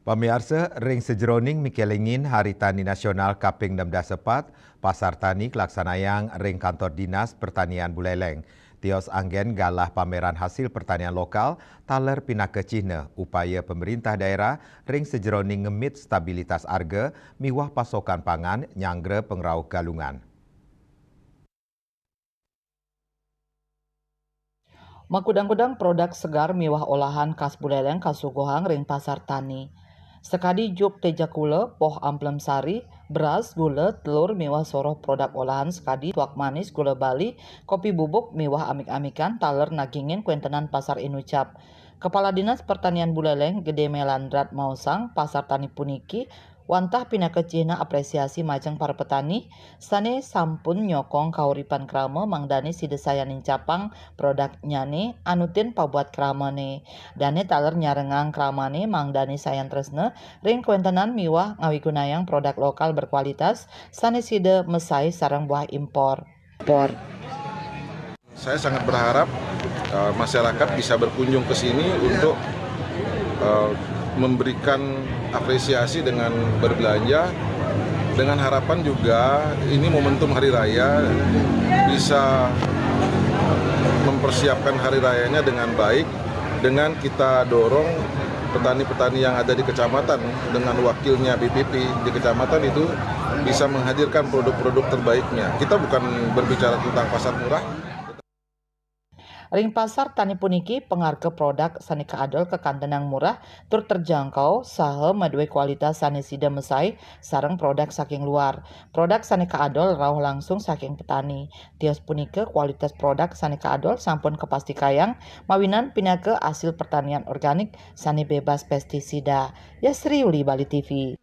Pemirsa, ring sejeroning mikelingin Hari Tani Nasional Kaping 16 Pasar Tani Kelaksanayang ring kantor dinas pertanian Buleleng. Tios anggen galah pameran hasil pertanian lokal taler pinaka Cina upaya pemerintah daerah ring sejeroning ngemit stabilitas harga miwah pasokan pangan nyangre pengrauh galungan. Makudang-kudang produk segar miwah olahan khas Buleleng kasuguhang ring pasar tani. Sekadi juk tejakule, poh amplem sari, beras, gula, telur miwah soroh produk olahan sekadi tuak manis, gula bali, kopi bubuk miwah amik-amikan, taler nagingin kuentenan pasar inucap. Kepala Dinas Pertanian Buleleng, Gede Melandrat Mausang, pasar tani puniki, wantah pinaka Cina apresiasi majeng para petani, sane sampun nyokong kauripan krama mangdani si desayanin capang produk nyane anutin pabuat kramane. Dane taler nyarengang kramane mangdani sayan tresne ring kuentenan miwah ngawigunayang produk lokal berkualitas sane side mesai sarang buah impor. Saya sangat berharap masyarakat bisa berkunjung ke sini untuk memberikan apresiasi dengan berbelanja, dengan harapan juga ini momentum hari raya bisa mempersiapkan hari rayanya dengan baik, dengan kita dorong petani-petani yang ada di kecamatan dengan wakilnya BPP di kecamatan itu bisa menghadirkan produk-produk terbaiknya. Kita bukan berbicara tentang pasar murah. Ring pasar tani puniki pengarga produk sani kaadol kekantenang murah tur terjangkau saha madue kualitas sani sida mesai sareng produk saking luar. Produk sani kaadol rauh langsung saking petani. Tios punike kualitas produk sani kaadol sampun kepasti kayang mawinan pinake hasil pertanian organik sani bebas pestisida. Yasri Uli Bali TV.